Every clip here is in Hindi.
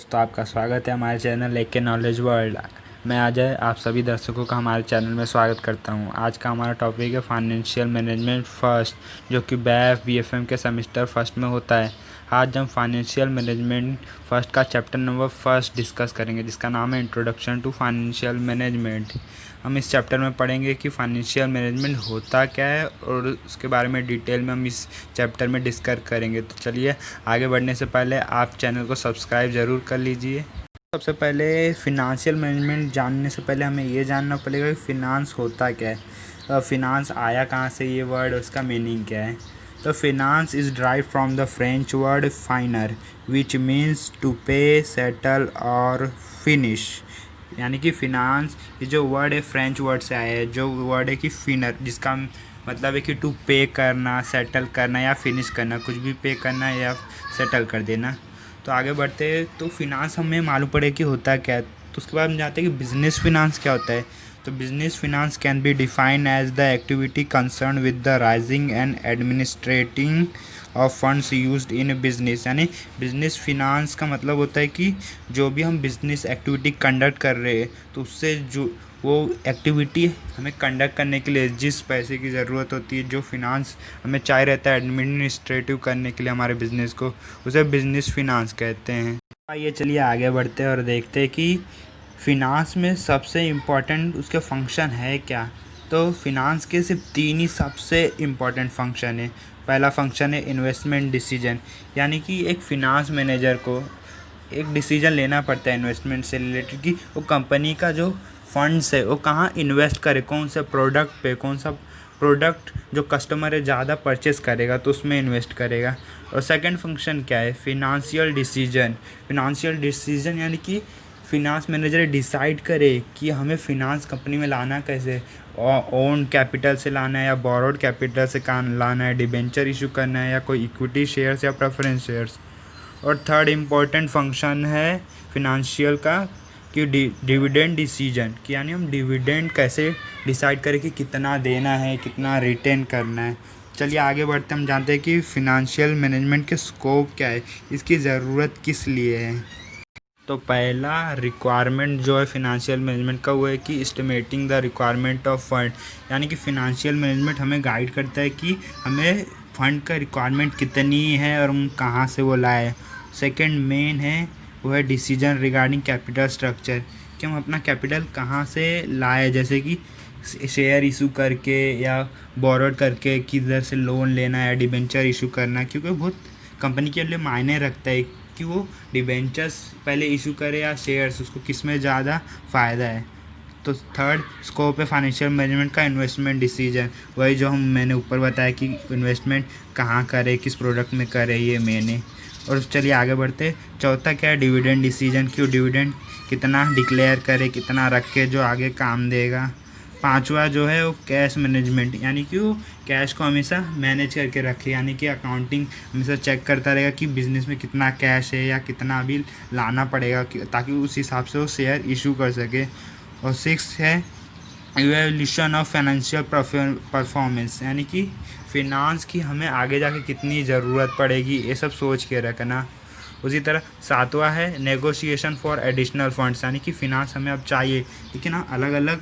दोस्तों, आपका स्वागत है हमारे चैनल एक के नॉलेज वर्ल्ड। मैं अजय आप सभी दर्शकों का हमारे चैनल में स्वागत करता हूं। आज का हमारा टॉपिक है फाइनेंशियल मैनेजमेंट फर्स्ट, जो कि BAF BFM के सेमेस्टर फर्स्ट में होता है। आज हम फाइनेंशियल मैनेजमेंट फर्स्ट का चैप्टर नंबर फर्स्ट डिस्कस करेंगे, जिसका नाम है इंट्रोडक्शन टू फाइनेंशियल मैनेजमेंट। हम इस चैप्टर में पढ़ेंगे कि फाइनेंशियल मैनेजमेंट होता क्या है और उसके बारे में डिटेल में हम इस चैप्टर में डिस्कस करेंगे। तो चलिए, आगे बढ़ने से पहले आप चैनल को सब्सक्राइब ज़रूर कर लीजिए। सबसे पहले फिनांशियल मैनेजमेंट जानने से पहले हमें ये जानना पड़ेगा कि फ़िनांस होता क्या है, फिनांस आया कहाँ से, ये वर्ड, उसका मीनिंग क्या है। तो finance is drive from the French word finer which means to pay, settle और फिनिश। यानी कि फिनांस, ये जो वर्ड है फ्रेंच वर्ड से आया है, जो वर्ड है कि फिनर, जिसका मतलब है कि टू पे करना, सेटल करना या फिनिश करना, कुछ भी पे करना या सेटल कर देना। तो आगे बढ़ते हैं, तो फिनांस हमें मालूम पड़े कि होता क्या है। तो उसके बाद हम जानते हैं कि बिजनेस फिनांस क्या होता है। तो business finance can be defined as the activity concern with the raising and administrating of funds used in business. यानी बिजनेस फिनांस का मतलब होता है कि जो भी हम बिजनेस एक्टिविटी कंडक्ट कर रहे हैं, तो उससे जो वो एक्टिविटी हमें कंडक्ट करने के लिए जिस पैसे की ज़रूरत होती है, जो फिनांस हमें चाहिए रहता है एडमिनिस्ट्रेटिव करने के लिए हमारे बिज़नेस को, उसे बिजनेस फिनांस कहते हैं। आइए चलिए आगे बढ़ते हैं और देखते हैं कि फिनांस में सबसे इम्पॉर्टेंट उसके फंक्शन है क्या। तो फिनांस के सिर्फ 3 ही सबसे इम्पॉर्टेंट फंक्शन है। पहला फंक्शन है इन्वेस्टमेंट डिसीजन, यानी कि एक फिनांस मैनेजर को एक डिसीजन लेना पड़ता है इन्वेस्टमेंट से रिलेटेड कि वो कंपनी का जो फंड्स है वो कहाँ इन्वेस्ट करे, कौन से प्रोडक्ट पे, कौन सा प्रोडक्ट जो कस्टमर है ज़्यादा परचेस करेगा तो उसमें इन्वेस्ट करेगा। और सेकंड फंक्शन क्या है, फिनांशियल डिसीजन। फिनांशियल डिसीजन यानी कि फिनांस मैनेजर डिसाइड करे कि हमें फिनांस कंपनी में लाना कैसे, ओन कैपिटल से लाना है या बोरोड कैपिटल से लाना है, डिबेंचर इशू करना है या कोई इक्विटी शेयर्स या प्रेफरेंस शेयर्स। और थर्ड इम्पॉर्टेंट फंक्शन है फिनांशियल का कि डिविडेंड डिसीजन, कि यानी हम डिविडेंड कैसे डिसाइड करें कि कितना देना है, कितना रिटेन करना है। चलिए आगे बढ़ते हम जानते हैं कि फिनांशियल मैनेजमेंट के स्कोप क्या है, इसकी ज़रूरत किस लिए है। तो पहला रिक्वायरमेंट जो है फिनांशियल मैनेजमेंट का वो है कि estimating the requirement of fund, यानी कि फिनांशियल मैनेजमेंट हमें गाइड करता है कि हमें फ़ंड का रिक्वायरमेंट कितनी है और हम कहाँ से वो लाए। सेकंड मेन है वो है डिसीजन रिगार्डिंग कैपिटल स्ट्रक्चर, कि हम अपना कैपिटल कहाँ से लाए, जैसे कि शेयर इशू करके या बोरोड करके, किधर से लोन लेना है, डिबेंचर इशू करना, क्योंकि बहुत कंपनी के लिए मायने रखता है कि वो डिबेंचर्स पहले इशू करे या शेयर्स, उसको किस में ज़्यादा फ़ायदा है। तो थर्ड स्कोप है फाइनेंशियल मैनेजमेंट का इन्वेस्टमेंट डिसीजन, वही जो मैंने ऊपर बताया कि इन्वेस्टमेंट कहाँ करे, किस प्रोडक्ट में करे, ये मैंने। और चलिए आगे बढ़ते, चौथा क्या है डिविडेंड डिसीजन, क्यों डिविडेंड कितना डिक्लेयर करे, कितना रख के जो आगे काम देगा। पांचवा जो है वो कैश मैनेजमेंट, यानी कि वो कैश को हमेशा मैनेज करके रखे, यानी कि अकाउंटिंग हमेशा चेक करता रहेगा कि बिज़नेस में कितना कैश है या कितना अभी लाना पड़ेगा, ताकि उस हिसाब से वो शेयर इशू कर सके। और सिक्स है इवैल्यूएशन ऑफ फाइनेंशियल परफॉर्मेंस, यानी कि फिनांस की हमें आगे जाके कितनी ज़रूरत पड़ेगी, ये सब सोच के रखना। उसी तरह सातवां है नेगोशिएशन फॉर एडिशनल फंड्स, यानी कि फ़िनांस हमें अब चाहिए, लेकिन हाँ अलग अलग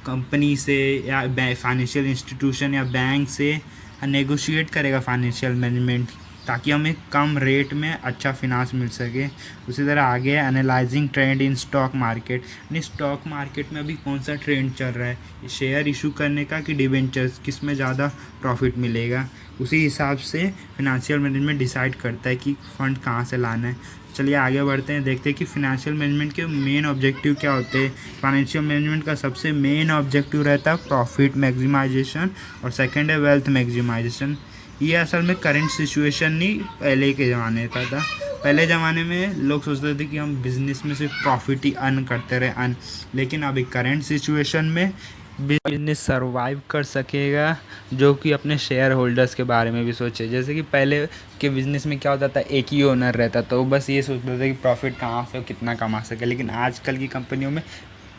कंपनी से या फाइनेंशियल इंस्टीट्यूशन या बैंक से नेगोशिएट करेगा फाइनेंशियल मैनेजमेंट, ताकि हमें कम रेट में अच्छा फिनांस मिल सके। उसी तरह आगे analysing trend in stock market, यानी स्टॉक मार्केट में अभी कौन सा ट्रेंड चल रहा है, शेयर इशू करने का कि डिबेंचर्स, किस में ज़्यादा प्रॉफिट मिलेगा। उसी हिसाब से फिनांशियल मैनेजमेंट डिसाइड करता है कि फ़ंड कहाँ से लाना है। चलिए आगे बढ़ते हैं, देखते हैं कि फिनेंशियल मैनेजमेंट के मेन ऑब्जेक्टिव क्या होते हैं। फाइनेंशियल मैनेजमेंट का सबसे मेन ऑब्जेक्टिव रहता है प्रॉफिट मैक्सिमाइजेशन और सेकंड है वेल्थ मैक्सिमाइजेशन। ये असल में करंट सिचुएशन नहीं, पहले के ज़माने का था। पहले ज़माने में लोग सोचते थे कि हम बिज़नेस में सिर्फ प्रॉफिट ही अर्न करते रहे, लेकिन अभी करंट सिचुएशन में बिजनेस सरवाइव कर सकेगा जो कि अपने शेयर होल्डर्स के बारे में भी सोचे। जैसे कि पहले के बिज़नेस में क्या होता था, एक ही ओनर रहता था, तो बस ये सोचता था कि प्रॉफिट कहाँ से कितना कमा सके। लेकिन आजकल की कंपनियों में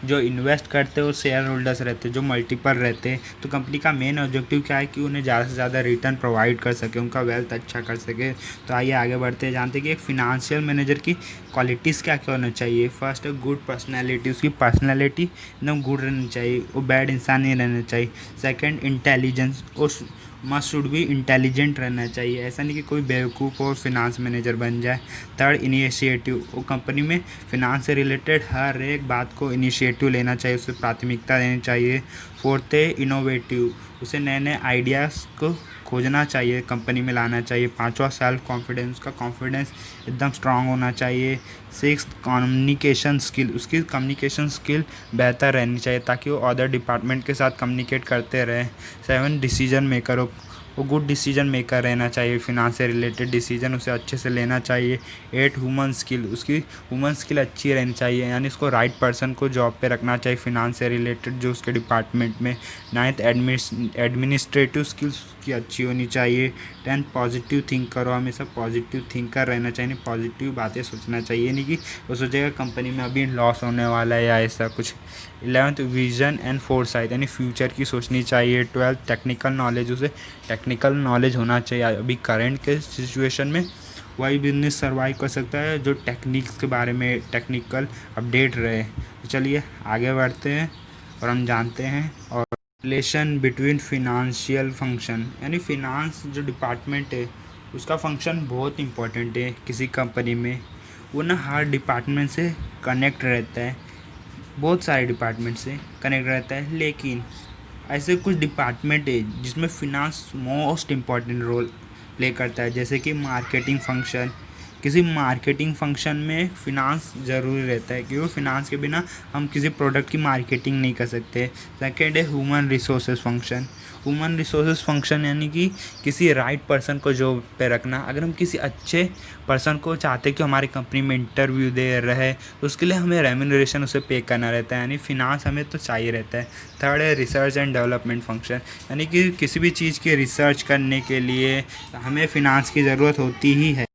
जो इन्वेस्ट करते हैं वो शेयर होल्डर्स रहते हैं, जो मल्टीपल रहते हैं। तो कंपनी का मेन ऑब्जेक्टिव क्या है कि उन्हें ज़्यादा से ज़्यादा रिटर्न प्रोवाइड कर सके, उनका वेल्थ अच्छा कर सके। तो आइए आगे बढ़ते हैं, जानते हैं कि एक फिनेंशियल मैनेजर की क्वालिटीज़ क्या क्या होना चाहिए। फर्स्ट है गुड पर्सनैलिटी, उसकी पर्सनैलिटी एकदम गुड रहनी चाहिए, वो बैड इंसान नहीं रहना चाहिए। सेकेंड इंटेलिजेंस, उस मस्ट शुड भी इंटेलिजेंट रहना चाहिए, ऐसा नहीं कि कोई बेवकूफ़ और फिनांस मैनेजर बन जाए। थर्ड इनिशिएटिव, वो कंपनी में फिनांस से रिलेटेड हर एक बात को इनिशिएटिव लेना चाहिए, उसे प्राथमिकता देनी चाहिए। फोर्थ है इनोवेटिव, उसे नए नए आइडियाज़ को खोजना चाहिए, कंपनी में लाना चाहिए। पांचवा सेल्फ कॉन्फिडेंस, का कॉन्फिडेंस एकदम स्ट्रांग होना चाहिए। सिक्स कम्युनिकेशन स्किल, उसकी कम्युनिकेशन स्किल बेहतर रहनी चाहिए ताकि वो अदर डिपार्टमेंट के साथ कम्युनिकेट करते रहें। सेवन डिसीजन मेकर, वो गुड डिसीजन मेकर रहना चाहिए, फिनांस से रिलेटेड डिसीजन उसे अच्छे से लेना चाहिए। एट ह्यूमन स्किल, उसकी ह्यूमन स्किल अच्छी रहनी चाहिए, यानी उसको राइट पर्सन को जॉब पे रखना चाहिए फिनांस से रिलेटेड जो उसके डिपार्टमेंट में। नाइन्थ एडमिनिस्ट्रेटिव स्किल्स की अच्छी होनी चाहिए। टेंथ पॉजिटिव थिंक करो, हमेशा पॉजिटिव थिंकर रहना चाहिए, पॉजिटिव बातें सोचना चाहिए, नहीं कि वो सोचेगा कंपनी में अभी लॉस होने वाला है या ऐसा कुछ। 11th विजन एंड फोरसाइट, यानी फ्यूचर की सोचनी चाहिए। 12th टेक्निकल नॉलेज, उसे टेक्निकल नॉलेज होना चाहिए, अभी करंट के सिचुएशन में वही बिजनेस सर्वाइव कर सकता है जो टेक्निक्स के बारे में टेक्निकल अपडेट रहे। तो चलिए आगे बढ़ते हैं और हम जानते हैं और रिलेशन बिटवीन फिनांशियल फंक्शन, यानी फिनांस जो डिपार्टमेंट है उसका फंक्शन बहुत इंपॉर्टेंट है किसी कंपनी में। वो ना हर डिपार्टमेंट से कनेक्ट रहता है, बहुत सारे डिपार्टमेंट से कनेक्ट रहता है, लेकिन ऐसे कुछ डिपार्टमेंट है जिसमें finance most important role play करता है, जैसे कि मार्केटिंग फंक्शन। किसी मार्केटिंग फंक्शन में फ़िनांस ज़रूरी रहता है क्योंकि फ़िनांस के बिना हम किसी प्रोडक्ट की मार्केटिंग नहीं कर सकते। सेकेंड है human resources function. Human resources function यानी कि किसी राइट पर्सन को जॉब पे रखना। अगर हम किसी अच्छे पर्सन को चाहते हैं कि हमारी कंपनी में इंटरव्यू दे रहे तो उसके लिए हमें रेम्यूनरेशन उसे पे करना रहता है, यानी फिनांस हमें तो चाहिए रहता है। थर्ड है रिसर्च एंड डेवलपमेंट फंक्शन, यानी कि किसी भी चीज़ की रिसर्च करने के लिए हमें फ़िनांस की ज़रूरत होती ही है।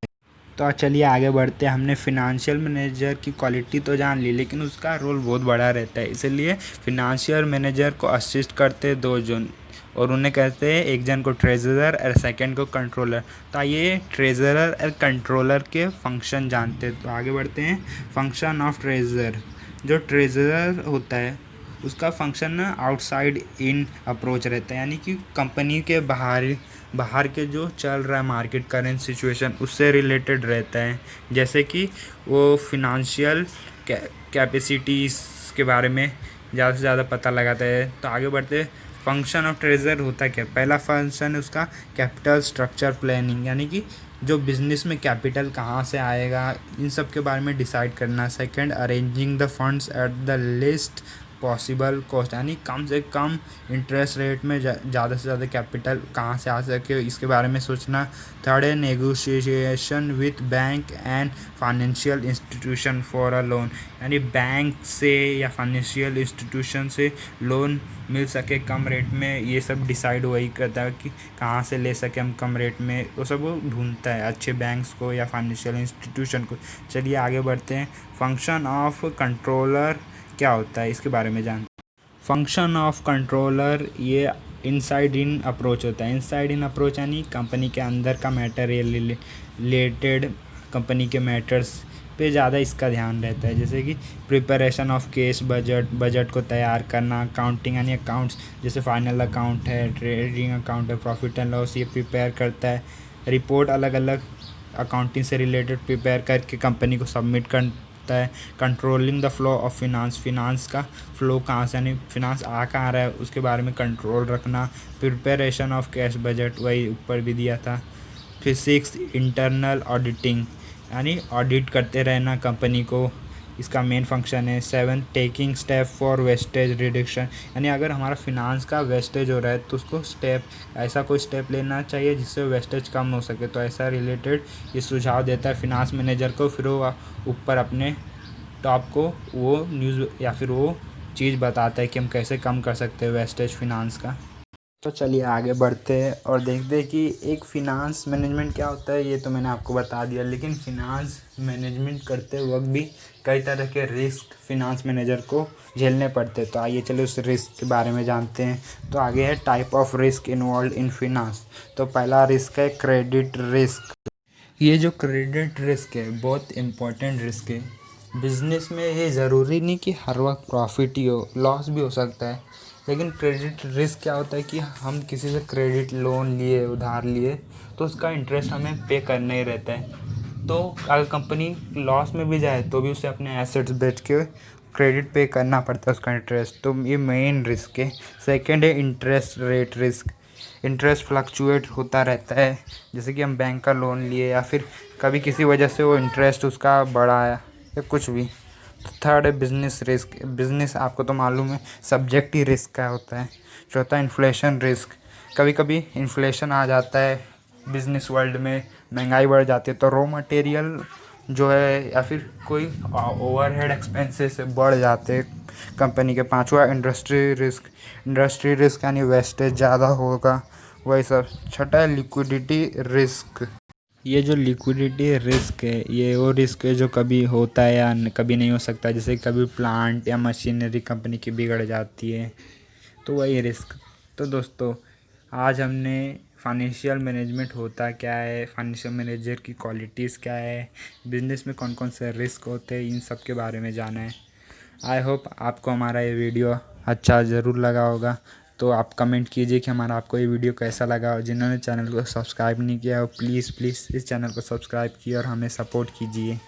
तो चलिए आगे बढ़ते हैं। हमने फिनेंशियल मैनेजर की क्वालिटी तो जान ली, लेकिन उसका रोल बहुत बड़ा रहता है, इसलिए फिनेंशियल मैनेजर को असिस्ट करते हैं दो जन और उन्हें कहते हैं, एक जन को ट्रेजरर और सेकंड को कंट्रोलर। तो आइए ट्रेजरर और कंट्रोलर के फंक्शन जानते हैं। तो आगे बढ़ते हैं। फंक्शन ऑफ ट्रेजरर, जो ट्रेजरर होता है उसका फंक्शन ना आउटसाइड इन अप्रोच रहता है, यानी कि कंपनी के बाहर के जो चल रहा है मार्केट करेंट सिचुएशन उससे रिलेटेड रहता है, जैसे कि वो फिनेंशियल कैपेसिटीज़ के बारे में ज़्यादा से ज़्यादा पता लगाता है। तो आगे बढ़ते फंक्शन ऑफ ट्रेजर होता क्या। पहला फंक्शन है उसका कैपिटल स्ट्रक्चर प्लानिंग, यानी कि जो बिज़नेस में कैपिटल कहाँ से आएगा इन सब के बारे में डिसाइड करना। Second arranging the funds at the list possible cost, यानी कम से कम इंटरेस्ट रेट में ज़्यादा से ज़्यादा कैपिटल कहाँ से आ सके इसके बारे में सोचना। थर्ड है negotiation with bank and financial institution for a loan, यानी बैंक से या फाइनेंशियल इंस्टीट्यूशन से लोन मिल सके कम रेट में, ये सब डिसाइड वही करता है कि कहाँ से ले सके हम कम रेट में, वो सब वो ढूंढता है अच्छे बैंक्स को या फाइनेंशियल इंस्टीट्यूशन को। चलिए आगे बढ़ते हैं। फंक्शन ऑफ कंट्रोलर क्या होता है इसके बारे में जानते हैं। फंक्शन ऑफ कंट्रोलर ये इनसाइड इन अप्रोच होता है। इनसाइड इन अप्रोच यानी कंपनी के अंदर का मैटर रिलेटेड कंपनी के मैटर्स पे ज़्यादा इसका ध्यान रहता है, जैसे कि प्रिपरेशन ऑफ केस बजट को तैयार करना। अकाउंटिंग यानी अकाउंट्स, जैसे फाइनल अकाउंट है, ट्रेडिंग अकाउंट है, प्रॉफिट एंड लॉस, ये प्रिपेयर करता है। रिपोर्ट अलग अलग अकाउंटिंग से रिलेटेड प्रिपेयर करके कंपनी को सबमिट करता है। Controlling the flow of finance का फ्लो कहाँ से, यानी फिनांस आ कहाँ रहा है उसके बारे में कंट्रोल रखना। प्रिपरेशन ऑफ कैश बजट, वही ऊपर भी दिया था। फिर सिक्स इंटरनल ऑडिटिंग, यानी ऑडिट करते रहना कंपनी को, इसका मेन फंक्शन है। Seven taking step for wastage reduction, यानी अगर हमारा फिनांस का वेस्टेज हो रहा है तो उसको ऐसा कोई स्टेप लेना चाहिए जिससे वेस्टेज कम हो सके। तो ऐसा रिलेटेड ये सुझाव देता है फिनांस मैनेजर को, फिर वो ऊपर अपने टॉप को वो न्यूज़ या फिर वो चीज़ बताता है कि हम कैसे कम कर सकते हैं वेस्टेज फिनांस का। तो चलिए आगे बढ़ते हैं और देखते हैं कि एक फ़िनांस मैनेजमेंट क्या होता है। ये तो मैंने आपको बता दिया, लेकिन फ़िनांस मैनेजमेंट करते वक्त भी कई तरह के रिस्क फ़िनांस मैनेजर को झेलने पड़ते हैं। तो आइए चलिए उस रिस्क के बारे में जानते हैं। तो आगे है type of risk involve in finance. तो पहला रिस्क है क्रेडिट रिस्क। ये जो क्रेडिट रिस्क है बहुत इम्पोर्टेंट रिस्क है। बिजनेस में ये ज़रूरी नहीं कि हर वक्त प्रॉफिट ही हो, लॉस भी हो सकता है। लेकिन क्रेडिट रिस्क क्या होता है कि हम किसी से क्रेडिट लोन लिए, उधार लिए, तो उसका इंटरेस्ट हमें पे करना ही रहता है। तो अगर कंपनी लॉस में भी जाए तो भी उसे अपने एसेट्स बेच के क्रेडिट पे करना पड़ता है उसका इंटरेस्ट। तो ये मेन रिस्क है। सेकंड है interest rate risk. Interest fluctuate होता रहता है, जैसे कि हम बैंक का लोन लिए या फिर कभी किसी वजह से वो इंटरेस्ट उसका बढ़ा है या कुछ भी। तो थर्ड है बिजनेस रिस्क। बिजनेस आपको तो मालूम है सब्जेक्ट ही रिस्क का होता है। चौथा है इन्फ्लेशन रिस्क। कभी कभी इन्फ्लेशन आ जाता है बिजनेस वर्ल्ड में, महंगाई बढ़ जाती है तो रॉ मटेरियल जो है या फिर कोई ओवरहेड एक्सपेंसेस बढ़ जाते हैं कंपनी के। पांचवा इंडस्ट्री रिस्क। इंडस्ट्री रिस्क यानी वेस्टेज ज़्यादा होगा, वही सब। छठा है लिक्विडिटी रिस्क। ये जो लिक्विडिटी रिस्क है ये वो रिस्क है जो कभी होता है या कभी नहीं हो सकता। जैसे कभी प्लांट या मशीनरी कंपनी की बिगड़ जाती है, तो वही रिस्क। तो दोस्तों आज हमने फाइनेंशियल मैनेजमेंट होता क्या है, फाइनेंशियल मैनेजर की क्वालिटीज़ क्या है, बिजनेस में कौन कौन से रिस्क होते हैं, इन सब के बारे में जाना है। आई होप आपको हमारा ये वीडियो अच्छा ज़रूर लगा होगा। तो आप कमेंट कीजिए कि हमारा आपको ये वीडियो कैसा लगा। और जिन्होंने चैनल को सब्सक्राइब नहीं किया हो प्लीज़ इस चैनल को सब्सक्राइब कीजिए और हमें सपोर्ट कीजिए।